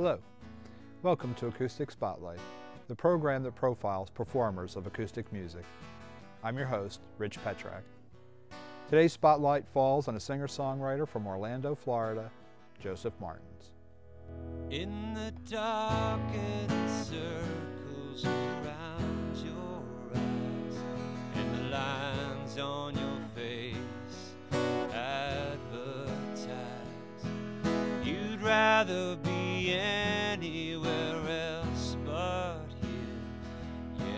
Hello, welcome to Acoustic Spotlight, the program that profiles performers of acoustic music. I'm your host, Rich Pietrzak. Today's spotlight falls on a singer-songwriter from Orlando, Florida, Joseph Martens. In the dark it circles around your eyes, and the lines on your face advertise you'd rather be anywhere else but here,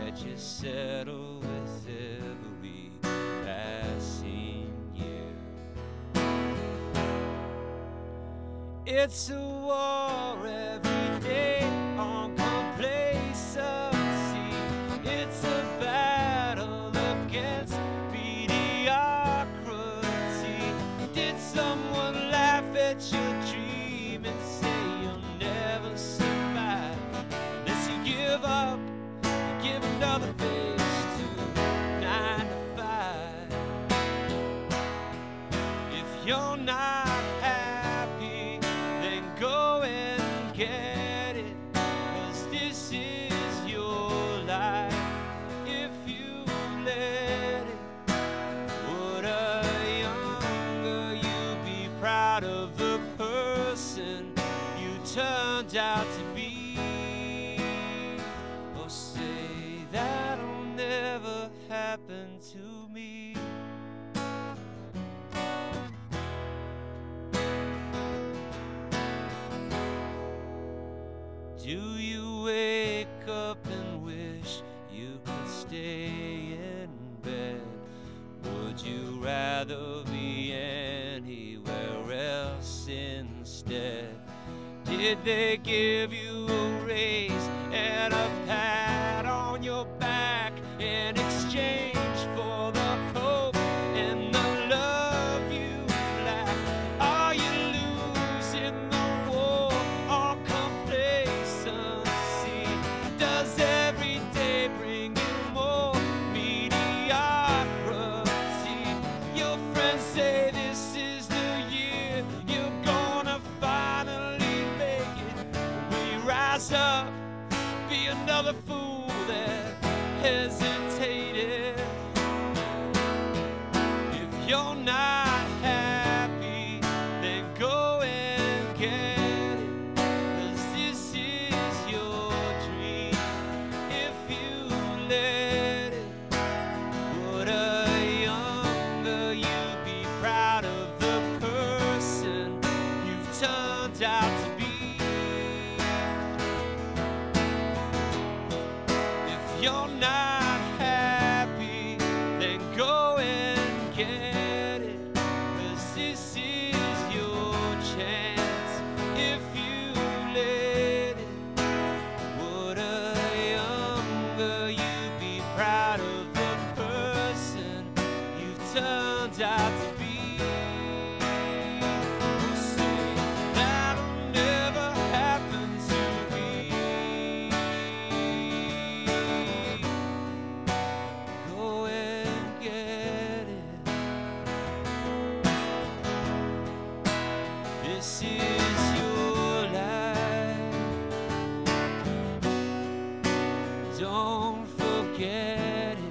yet you settle with every passing year. It's a war every day on complacency. It's a battle against mediocrity. Did someone laugh at your dream and say you'll never survive unless you give up and give another face to 9 to 5? If you're not happy, then go and get it, 'cause this is your life. If you let it, would a younger you be proud of the person you turned out to be, or say that'll never happen to me? Do you wake up and wish you could stay in bed? Would you rather be anywhere else instead? Did they give you a raise and a pat on your back in exchange for the hope and the love you lack? Are you losing the war on complacency? Does every day bring you more mediocrity? Your friends say this is the year you're gonna finally make it. Will you rise up, be another fool that hesitated? If you're not happy, then go and get it, 'cause this is your dream. If you let it, would a younger you be proud of the person you've turned out to be? If you're not happy, then go and get it, 'cause this is your chance. If you let it, would a younger you be proud of the person you've turned out to be? Or say that'll never happen to me. Go and get it. This is your life. Don't forget it.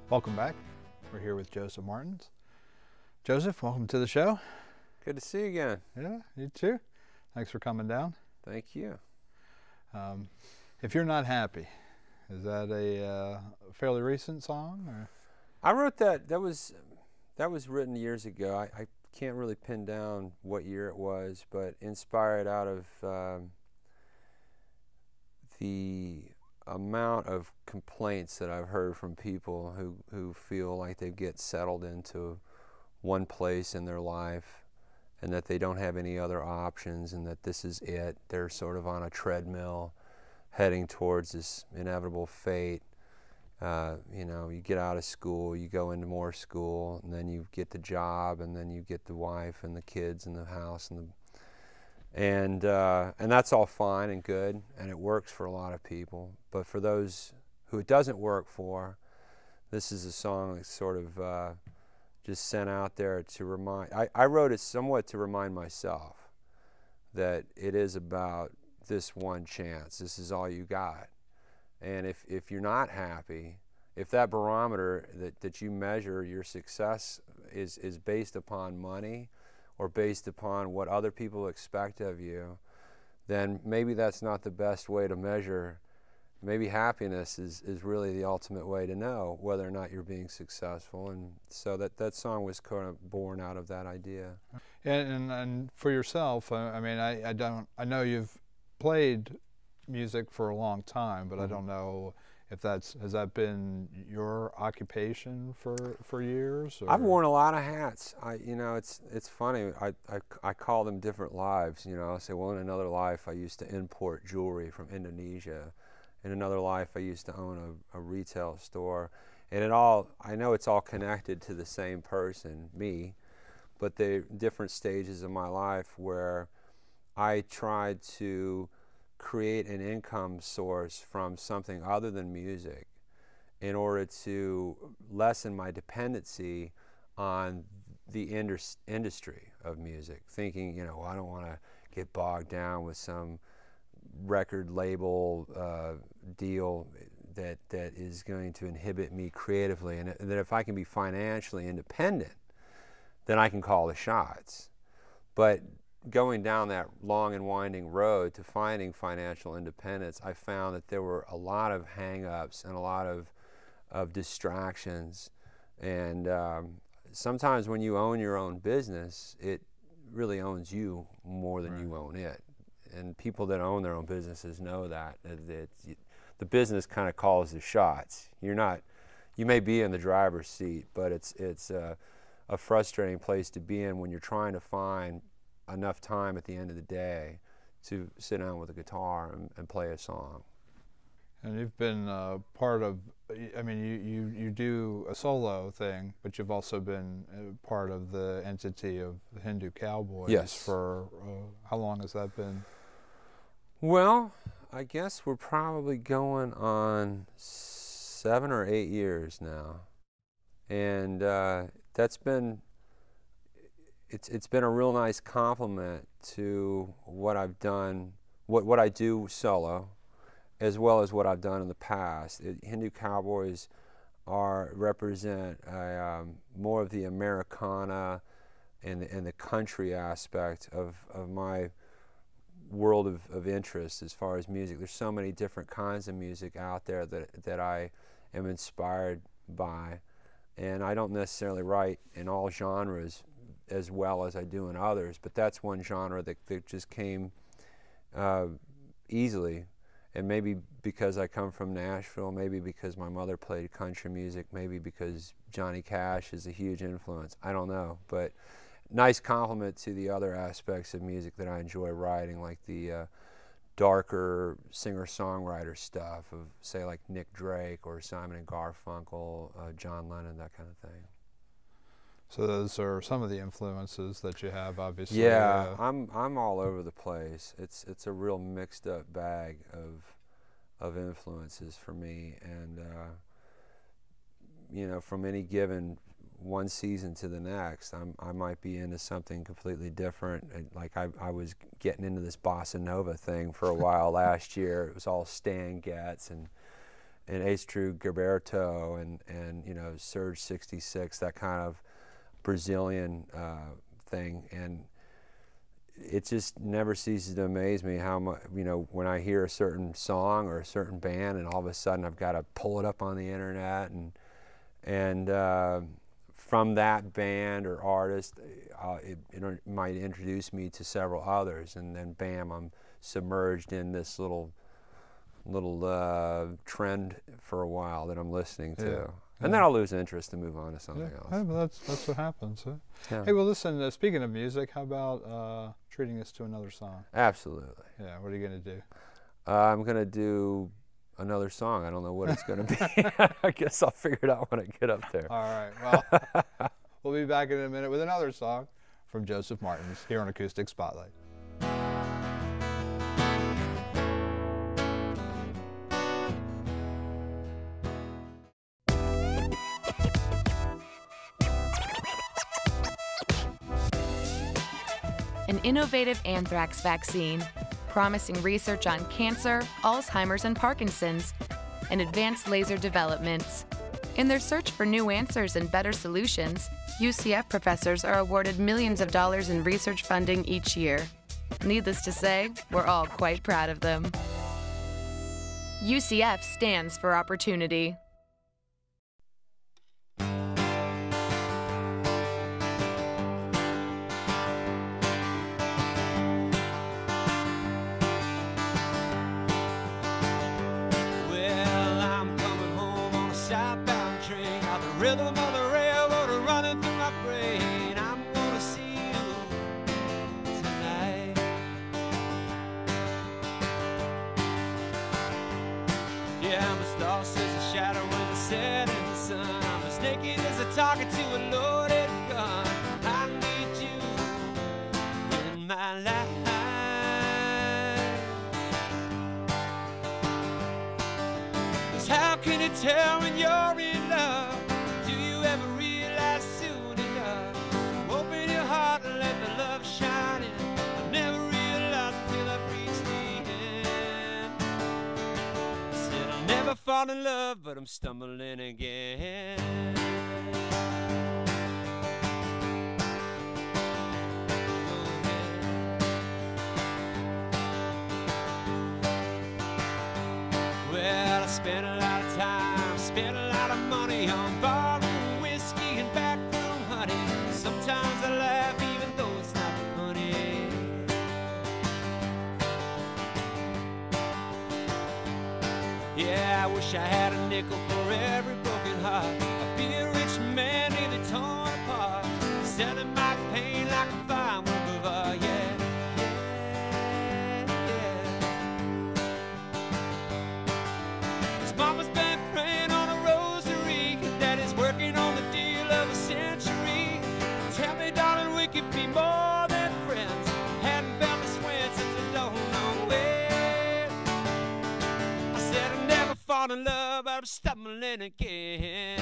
Welcome back. We're here with Joseph Martens. Joseph, welcome to the show. Good to see you again. Yeah, you too. Thanks for coming down. Thank you. If You're Not Happy, is that a fairly recent song? Or? I wrote that. That was written years ago. I can't really pin down what year it was, but inspired out of the amount of complaints that I've heard from people who feel like they get settled into one place in their life and that they don't have any other options and that this is it. They're sort of on a treadmill heading towards this inevitable fate. You know, you get out of school, you go into more school, and then you get the job, and then you get the wife and the kids and the house and that's all fine and good, and it works for a lot of people. But for those who it doesn't work for, this is a song that's sort of just sent out there to remind. I wrote it somewhat to remind myself that it is about this one chance. This is all you got. And if you're not happy, if that barometer that you measure your success is based upon money or based upon what other people expect of you, then maybe that's not the best way to measure. Maybe happiness is really the ultimate way to know whether or not you're being successful. And so that song was kind of born out of that idea. And for yourself, I mean, I know you've played music for a long time, but I don't know if has that been your occupation for years? Or? I've worn a lot of hats. You know, it's funny. I call them different lives. You know, I say, well, in another life, I used to import jewelry from Indonesia. In another life, I used to own a retail store. And I know it's all connected to the same person, me, but the different stages of my life where I tried to create an income source from something other than music in order to lessen my dependency on the industry of music, thinking, you know, well, I don't want to get bogged down with some record label deal that is going to inhibit me creatively, and that if I can be financially independent, then I can call the shots. But going down that long and winding road to finding financial independence, I found that there were a lot of hang-ups and a lot of distractions. And sometimes when you own your own business, it really owns you more than you own it. And people that own their own businesses know that the business kind of calls the shots. You may be in the driver's seat, but it's a frustrating place to be in when you're trying to find enough time at the end of the day to sit down with a guitar and play a song. And you've been part of, I mean, you do a solo thing, but you've also been part of the entity of the Hindu Cowboys. Yes. For how long has that been? Well, I guess we're probably going on 7 or 8 years now, and that's been. It's been a real nice compliment to what I've done, what I do solo, as well as what I've done in the past. Hindu Cowboys represent more of the Americana and the country aspect of my world of interest as far as music. There's so many different kinds of music out there that I am inspired by, and I don't necessarily write in all genres as well as I do in others, but that's one genre that just came easily. And maybe because I come from Nashville, maybe because my mother played country music, maybe because Johnny Cash is a huge influence, I don't know. But nice compliment to the other aspects of music that I enjoy writing, like the darker singer-songwriter stuff of, say, like Nick Drake or Simon and Garfunkel, John Lennon, that kind of thing. So those are some of the influences that you have, obviously. Yeah, I'm all over the place. It's a real mixed up bag of influences for me, and you know, from any given one season to the next, I might be into something completely different. Like I was getting into this bossa nova thing for a while last year. It was all Stan Getz Astro Gilberto and you know, Surge 66, that kind of Brazilian thing. And it just never ceases to amaze me how much, you know, when I hear a certain song or a certain band, and all of a sudden I've got to pull it up on the internet, and from that band or artist, it might introduce me to several others, and then bam, I'm submerged in this little trend for a while that I'm listening to. Yeah. And then I'll lose interest and move on to something else. Yeah, well, that's what happens. Huh? Yeah. Hey, well, listen, speaking of music, how about treating us to another song? Absolutely. Yeah, what are you going to do? I'm going to do another song. I don't know what it's going to be. I guess I'll figure it out when I get up there. All right, well, we'll be back in a minute with another song from Joseph Martens here on Acoustic Spotlight. An innovative anthrax vaccine, promising research on cancer, Alzheimer's, and Parkinson's, and advanced laser developments. In their search for new answers and better solutions, UCF professors are awarded millions of dollars in research funding each year. Needless to say, we're all quite proud of them. UCF stands for opportunity. Rhythm of the railroad running through my brain. I'm gonna see you tonight. Yeah, I'm as lost as a shadow in the setting sun. I'm as naked as a target to a loaded gun. I need you in my life. 'Cause how can you tell when you're in love? Ever realize soon enough? Open your heart and let the love shine in. I never realized till I've reached the end. Said I'll never fall in love, but I'm stumbling again. Well, I spent a lot of time, spent a lot of money on bar. Sometimes I laugh even though it's not funny. Yeah, I wish I had a nickel for every broken heart. I'd be a rich man nearly torn apart, selling my pain like a fine work of art. Yeah, yeah, yeah. His mama's been praying on a rosary, and daddy's working on the deal of a century. Tell me, darling, we could be more than friends. Hadn't felt this way since I don't know when. I said I'd never fall in love, but I'm stumbling again.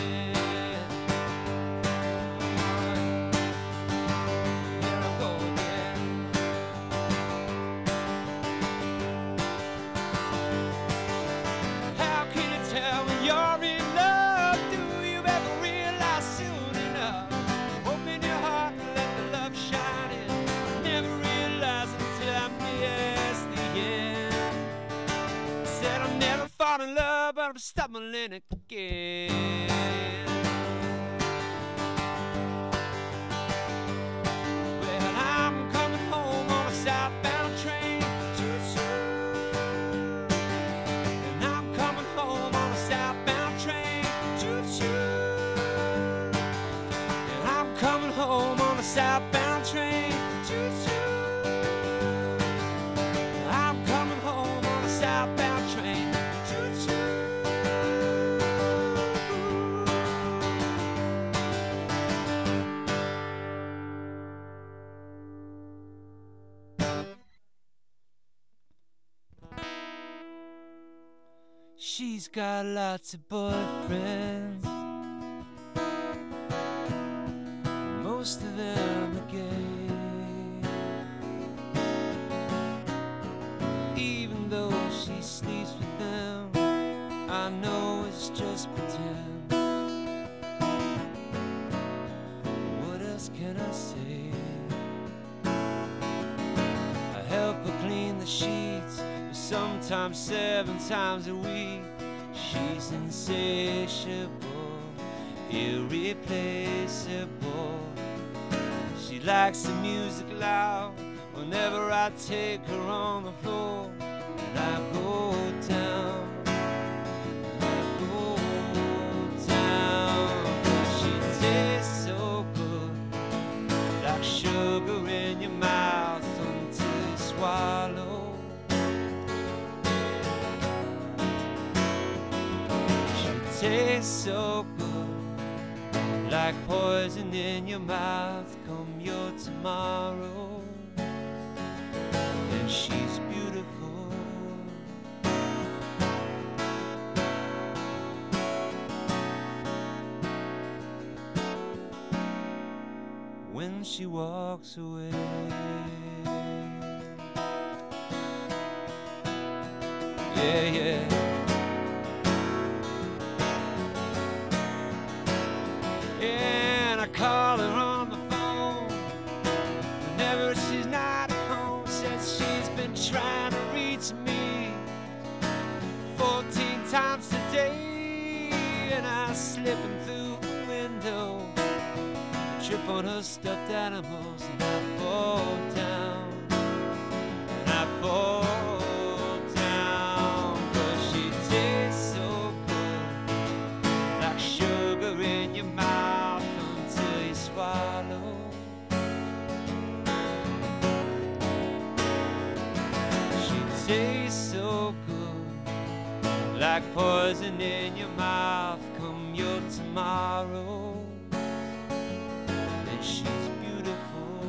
Here I go again. How can you tell when you're in love? Do you ever realize soon enough? Open your heart and let the love shine in. Never realized until I missed the end. Said I'll never fall in love, but I'm stumbling again. Well, I'm coming home on a southbound train. Choo-choo. And I'm coming home on a southbound train. Choo-choo. And I'm coming home on a southbound train. Choo-choo. I'm coming home on a southbound train. Choo-choo. She's got lots of boyfriends. Most of them are gay. Even though she sleeps with them, I know else can I say? I help her clean the sheets, but sometimes 7 times a week. She's insatiable, irreplaceable. She likes the music loud whenever I take her on the floor. And I go down, she tastes so good, like sugar in your mouth until you swallow. She tastes so good, like poison in your mouth come your tomorrow. And she's beautiful. When she walks away, yeah, yeah. And I call her on the phone whenever she's not at home. Says she's been trying to reach me 14 times today. And I slip in through the window, trip on her stuffed animals, and I fall down, and I fall down. 'Cause she tastes so good, like sugar in your mouth until you swallow. She tastes so good, like poison in your mouth come your tomorrow. And she's beautiful.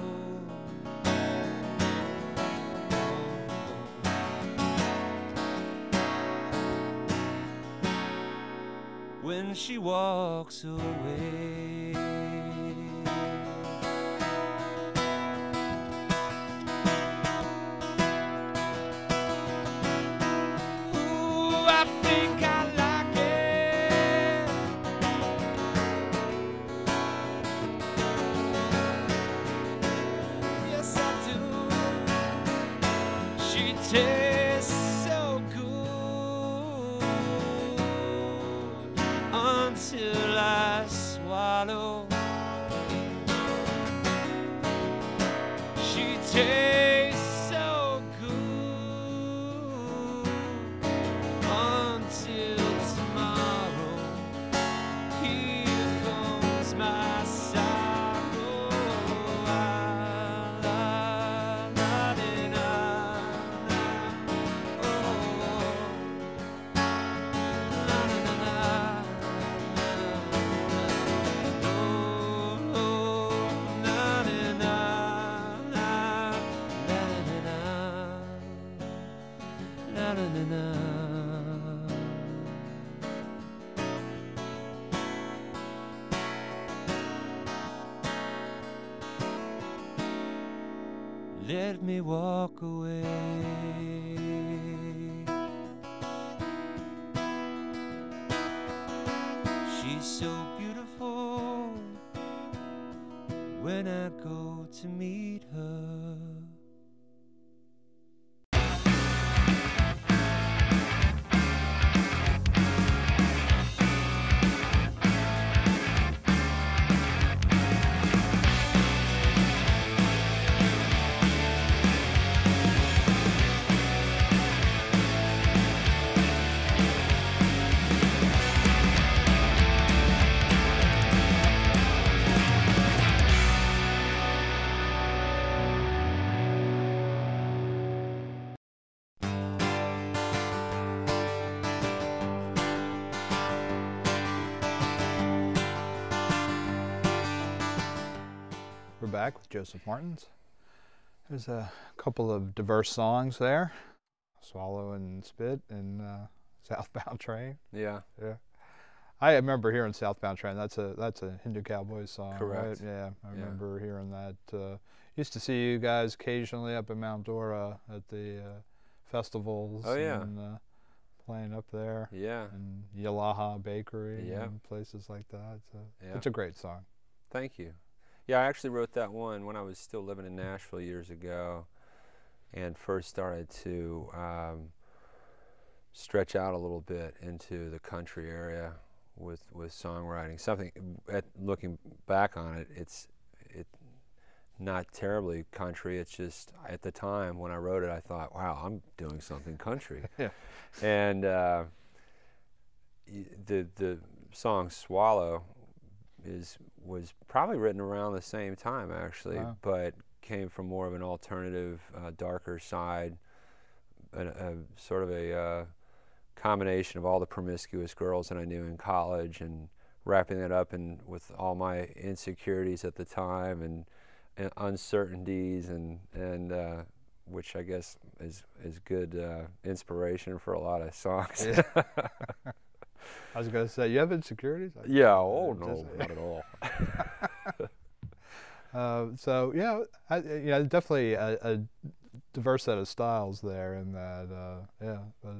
When she walks away, ooh, I think I like it. Yes, I do. She tastes so good until I swallow. She tastes so good until tomorrow. Here comes my sorrow. Let me walk away. She's so beautiful when I go to meet her. We're back with Joseph Martens. There's a couple of diverse songs there. Swallow and Spit and Southbound Train. Yeah. Yeah. I remember hearing Southbound Train. That's a Hindu Cowboys song, Correct. right? Yeah, I remember hearing that. Used to see you guys occasionally up in Mount Dora at the festivals. Oh, yeah. And, playing up there. Yeah. And Yalaha Bakery Yeah. and places like that. So Yeah. it's a great song. Thank you. Yeah, I actually wrote that one when I was still living in Nashville years ago, and first started to stretch out a little bit into the country area with songwriting. Something, looking back on it, it's not terribly country. It's just, at the time when I wrote it, I thought, wow, I'm doing something country. Yeah. And the song Swallow was probably written around the same time, actually. Wow. But came from more of an alternative, darker side, sort of a combination of all the promiscuous girls that I knew in college, and wrapping it up with all my insecurities at the time, and uncertainties, and which I guess is good inspiration for a lot of songs. Yeah. I was going to say, you have insecurities? Yeah, oh no, not at all. So yeah, definitely a diverse set of styles there, in that yeah, but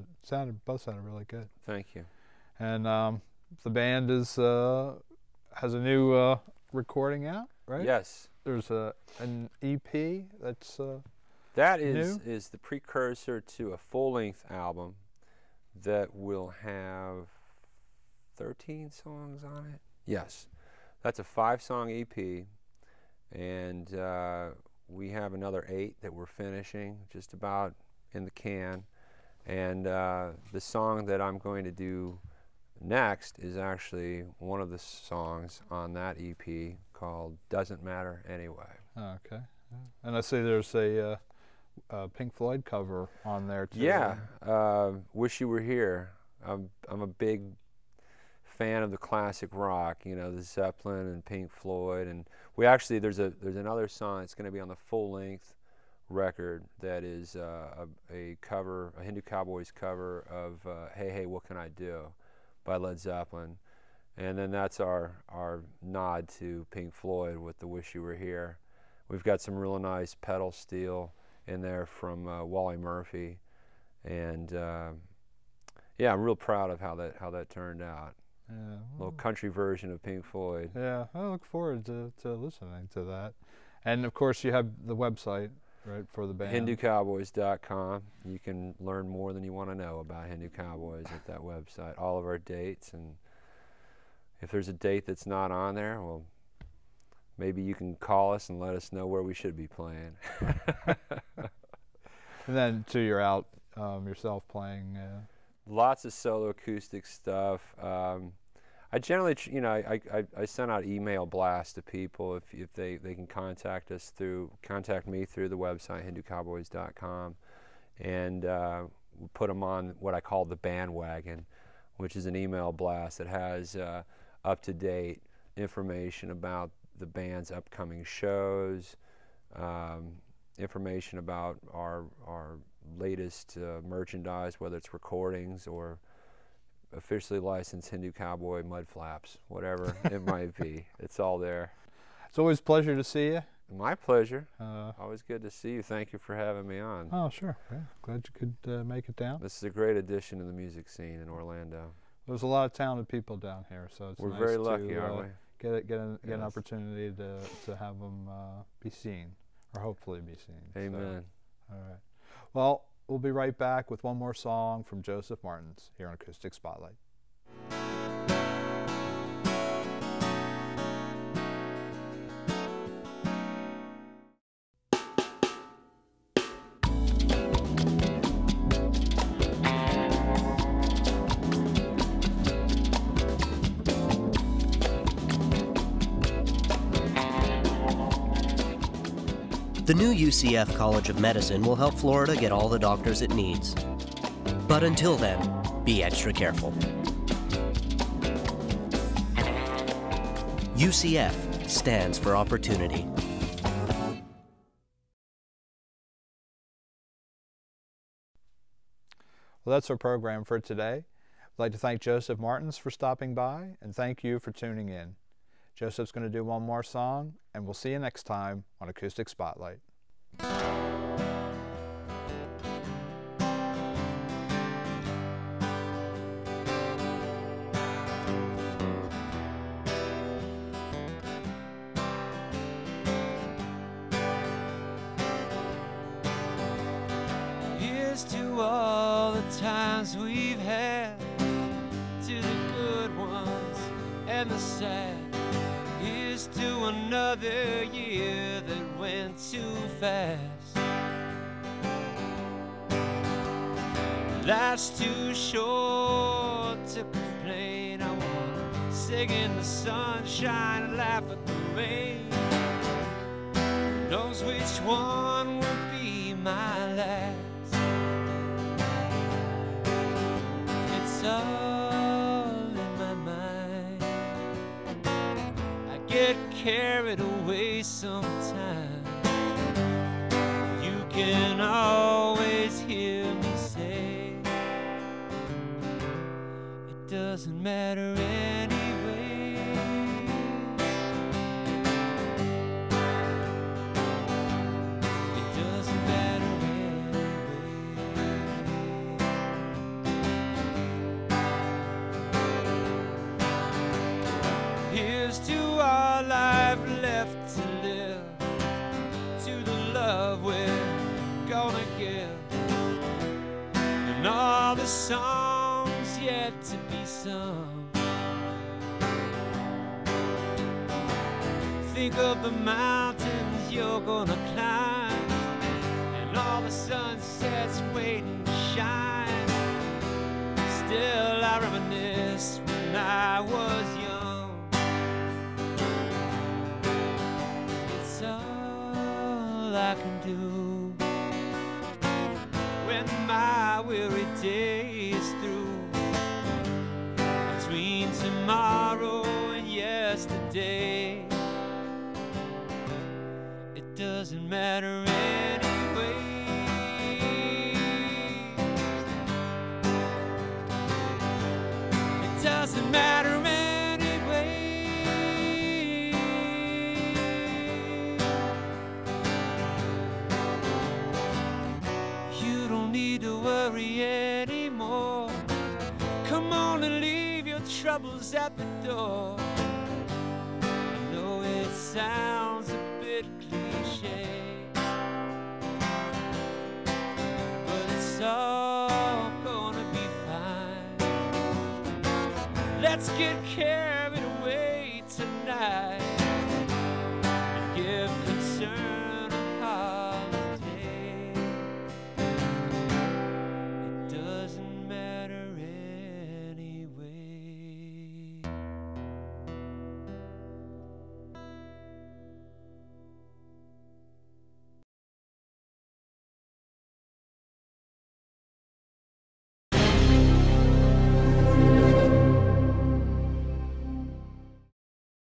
both sounded really good. Thank you. And the band has a new recording out, right? Yes. There's an EP that's that new? is the precursor to a full-length album that will have 13 songs on it. Yes, that's a 5-song EP, and we have another 8 that we're finishing, just about in the can. And the song that I'm going to do next is actually one of the songs on that EP, called Doesn't Matter Anyway. Oh, okay. Yeah. And I see there's a Pink Floyd cover on there too. Yeah, Wish You Were Here. I'm a big fan of the classic rock, you know, the Zeppelin and Pink Floyd, and we actually, there's another song that's going to be on the full-length record that is a cover, a Hindu Cowboys cover of Hey Hey What Can I Do by Led Zeppelin, and then that's our nod to Pink Floyd with the Wish You Were Here. We've got some real nice pedal steel in there from Wally Murphy, and yeah, I'm real proud of how that turned out. Yeah, a little country version of Pink Floyd. Yeah, I look forward to listening to that. And of course, you have the website, right, for the band. HinduCowboys.com. You can learn more than you want to know about Hindu Cowboys at that website. All of our dates, and if there's a date that's not on there, well, maybe you can call us and let us know where we should be playing. And then, too, you're out yourself playing. Lots of solo acoustic stuff. I generally, I send out email blasts to people if they can contact me through the website HinduCowboys.com, and we put them on what I call the bandwagon, which is an email blast that has up-to-date information about the band's upcoming shows, information about our latest merchandise, whether it's recordings or officially licensed Hindu Cowboy mud flaps, whatever it might be. It's all there. It's always a pleasure to see you. My pleasure. Always good to see you. Thank you for having me on. Oh, sure. Yeah, glad you could make it down. This is a great addition to the music scene in Orlando. There's a lot of talented people down here, so it's We're nice very lucky, to aren't we? get an opportunity to have them be seen, or hopefully be seen. Amen. So, all right. Well, we'll be right back with one more song from Joseph Martens here on Acoustic Spotlight. The new UCF College of Medicine will help Florida get all the doctors it needs. But until then, be extra careful. UCF stands for opportunity. Well, that's our program for today. I'd like to thank Joseph Martens for stopping by, and thank you for tuning in. Joseph's going to do one more song, and we'll see you next time on Acoustic Spotlight. times we've had, to the good ones and the sad. Here's to another year that went too fast. Life's too short to complain. I wanna sing in the sunshine and laugh at the rain. Who knows which one will be my last? It's all in my mind. I get carried away sometimes. You can always hear me say, it doesn't matter anyway. It doesn't matter anyway. Here's to our life left to live, to the love we're gonna give, and all the songs yet to be sung. Think of the mountains you're gonna climb, and all the sunsets waiting to shine. Still I reminisce when I was young. It's all I can do when my weary day is through. Between tomorrow and yesterday, it doesn't matter anyway. It doesn't matter anyway. You don't need to worry anymore. Come on and leave your troubles at the door. I know it sounds a bit cliche, but it's all gonna be fine. Let's get carried